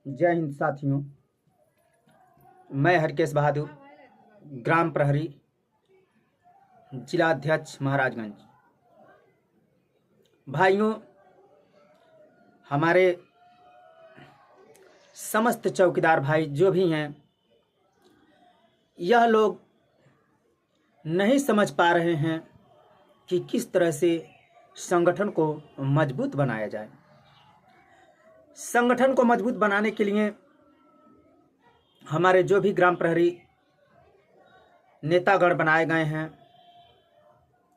जय हिंद साथियों। मैं हरकेश बहादुर, ग्राम प्रहरी, जिला अध्यक्ष महाराजगंज। भाइयों, हमारे समस्त चौकीदार भाई जो भी हैं, यह लोग नहीं समझ पा रहे हैं कि किस तरह से संगठन को मजबूत बनाया जाए। संगठन को मजबूत बनाने के लिए हमारे जो भी ग्राम प्रहरी नेतागण बनाए गए हैं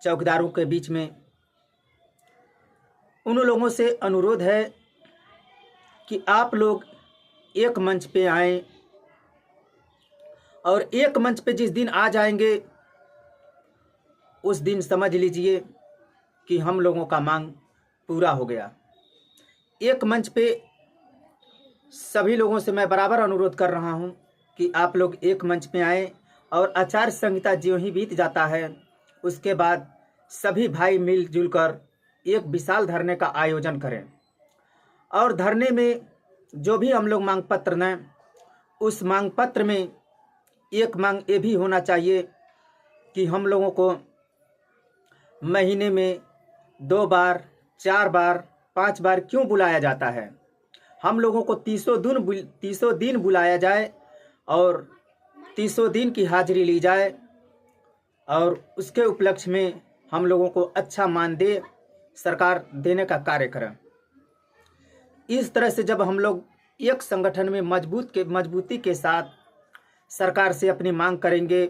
चौकीदारों के बीच में, उन लोगों से अनुरोध है कि आप लोग एक मंच पे आएं, और एक मंच पे जिस दिन आ जाएंगे उस दिन समझ लीजिए कि हम लोगों का मांग पूरा हो गया। एक मंच पे सभी लोगों से मैं बराबर अनुरोध कर रहा हूं कि आप लोग एक मंच पे आएं, और आचार संहिता ज्यों ही बीत जाता है उसके बाद सभी भाई मिलजुल कर एक विशाल धरने का आयोजन करें। और धरने में जो भी हम लोग मांग पत्र दें, उस मांग पत्र में एक मांग ये भी होना चाहिए कि हम लोगों को महीने में 2 बार, 4 बार, 5 बार क्यों बुलाया जाता है, हम लोगों को 300 दिन बुलाया जाए और 300 दिन की हाजिरी ली जाए, और उसके उपलक्ष्य में हम लोगों को अच्छा मानदेय सरकार देने का कार्य करें। इस तरह से जब हम लोग एक संगठन में मजबूती के साथ सरकार से अपनी मांग करेंगे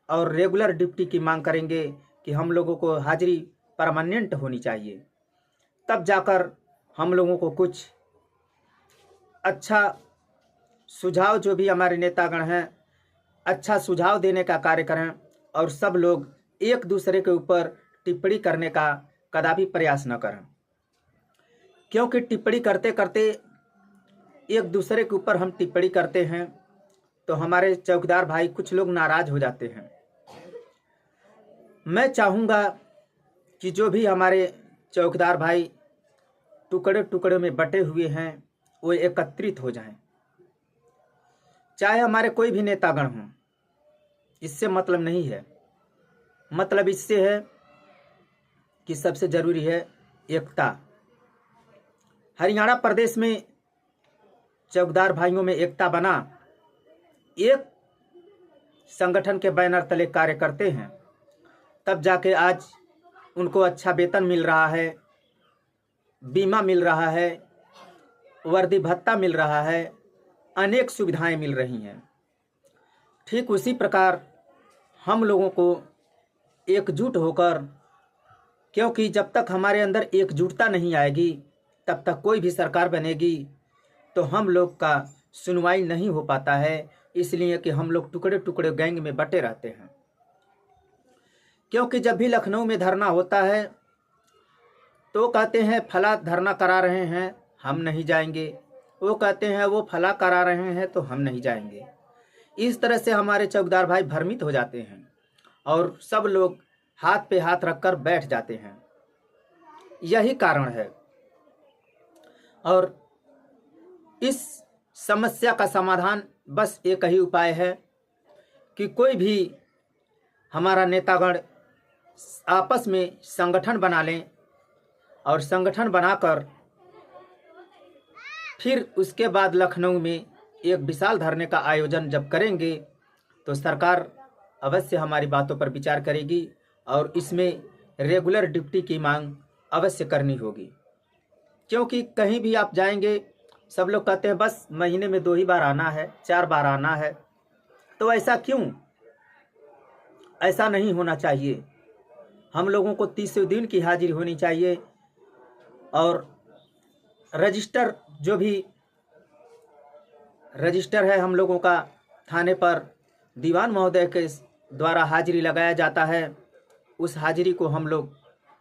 और रेगुलर ड्यूटी की मांग करेंगे कि हम लोगों को हाजिरी परमानेंट होनी चाहिए, तब जाकर हम लोगों को कुछ अच्छा सुझाव, जो भी हमारे नेतागण हैं, अच्छा सुझाव देने का कार्य करें, और सब लोग एक दूसरे के ऊपर टिप्पणी करने का कदापि प्रयास न करें। क्योंकि टिप्पणी करते करते एक दूसरे के ऊपर हम टिप्पणी करते हैं तो हमारे चौकीदार भाई कुछ लोग नाराज हो जाते हैं। मैं चाहूँगा कि जो भी हमारे चौकीदार भाई टुकड़े टुकड़े में बटे हुए हैं वो एकत्रित हो जाएं। चाहे हमारे कोई भी नेतागण हों, इससे मतलब नहीं है। मतलब इससे है कि सबसे जरूरी है एकता। हरियाणा प्रदेश में चौकीदार भाइयों में एकता बना, एक संगठन के बैनर तले कार्य करते हैं, तब जाके आज उनको अच्छा वेतन मिल रहा है, बीमा मिल रहा है, वर्दी भत्ता मिल रहा है, अनेक सुविधाएं मिल रही हैं। ठीक उसी प्रकार हम लोगों को एकजुट होकर, क्योंकि जब तक हमारे अंदर एकजुटता नहीं आएगी तब तक कोई भी सरकार बनेगी तो हम लोग का सुनवाई नहीं हो पाता है, इसलिए कि हम लोग टुकड़े टुकड़े गैंग में बटे रहते हैं। क्योंकि जब भी लखनऊ में धरना होता है तो कहते हैं फला धरना करा रहे हैं, हम नहीं जाएंगे, वो कहते हैं वो फला करा रहे हैं तो हम नहीं जाएंगे। इस तरह से हमारे चौकीदार भाई भ्रमित हो जाते हैं और सब लोग हाथ पे हाथ रखकर बैठ जाते हैं। यही कारण है। और इस समस्या का समाधान बस एक ही उपाय है कि कोई भी हमारा नेतागण आपस में संगठन बना लें, और संगठन बनाकर फिर उसके बाद लखनऊ में एक विशाल धरने का आयोजन जब करेंगे तो सरकार अवश्य हमारी बातों पर विचार करेगी, और इसमें रेगुलर ड्यूटी की मांग अवश्य करनी होगी। क्योंकि कहीं भी आप जाएंगे सब लोग कहते हैं बस महीने में 2 ही बार आना है, 4 बार आना है। तो ऐसा क्यों? ऐसा नहीं होना चाहिए। हम लोगों को 300 दिन की हाजिरी होनी चाहिए, और रजिस्टर, जो भी रजिस्टर है हम लोगों का थाने पर दीवान महोदय के द्वारा हाजिरी लगाया जाता है, उस हाजिरी को हम लोग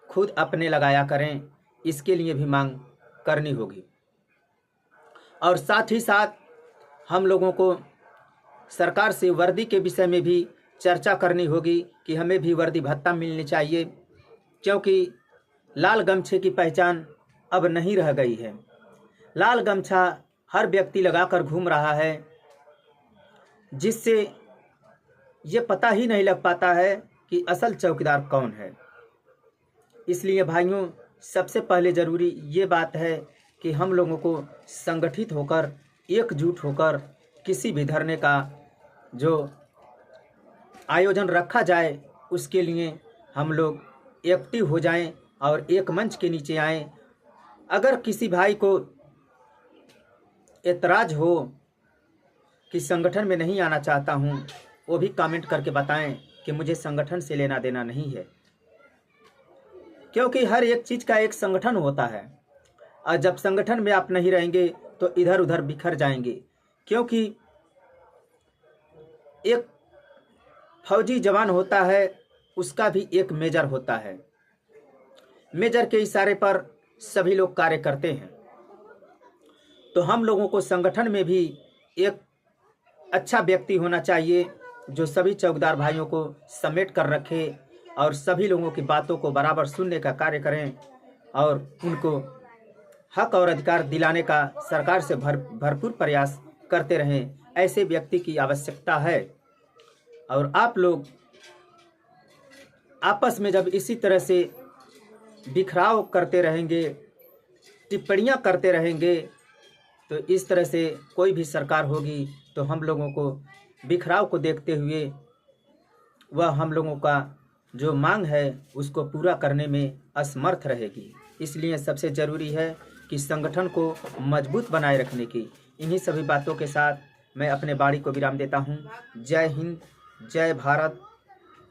खुद अपने लगाया करें, इसके लिए भी मांग करनी होगी। और साथ ही साथ हम लोगों को सरकार से वर्दी के विषय में भी चर्चा करनी होगी कि हमें भी वर्दी भत्ता मिलनी चाहिए, क्योंकि लाल गमछे की पहचान अब नहीं रह गई है। लाल गमछा हर व्यक्ति लगाकर घूम रहा है, जिससे ये पता ही नहीं लग पाता है कि असल चौकीदार कौन है। इसलिए भाइयों, सबसे पहले ज़रूरी ये बात है कि हम लोगों को संगठित होकर, एकजुट होकर किसी भी धरने का जो आयोजन रखा जाए, उसके लिए हम लोग एक्टिव हो जाएं और एक मंच के नीचे आएं। अगर किसी भाई को एतराज़ हो कि संगठन में नहीं आना चाहता हूं, वो भी कमेंट करके बताएं कि मुझे संगठन से लेना देना नहीं है, क्योंकि हर एक चीज़ का एक संगठन होता है। और जब संगठन में आप नहीं रहेंगे तो इधर उधर बिखर जाएंगे, क्योंकि एक फौजी जवान होता है, उसका भी एक मेजर होता है। मेजर के इशारे पर सभी लोग कार्य करते हैं। तो हम लोगों को संगठन में भी एक अच्छा व्यक्ति होना चाहिए जो सभी चौकीदार भाइयों को समेट कर रखे और सभी लोगों की बातों को बराबर सुनने का कार्य करें और उनको हक और अधिकार दिलाने का सरकार से भरपूर प्रयास करते रहें। ऐसे व्यक्ति की आवश्यकता है। और आप लोग आपस में जब इसी तरह से बिखराव करते रहेंगे, टिप्पणियां करते रहेंगे, तो इस तरह से कोई भी सरकार होगी तो हम लोगों को बिखराव को देखते हुए वह हम लोगों का जो मांग है उसको पूरा करने में असमर्थ रहेगी। इसलिए सबसे ज़रूरी है कि संगठन को मजबूत बनाए रखने की। इन्हीं सभी बातों के साथ मैं अपने वाणी को विराम देता हूँ। जय हिंद, जय भारत,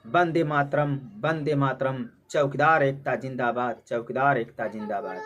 वंदे मातरम, वंदे मातरम। चौकीदार एकता जिंदाबाद, चौकीदार एकता जिंदाबाद।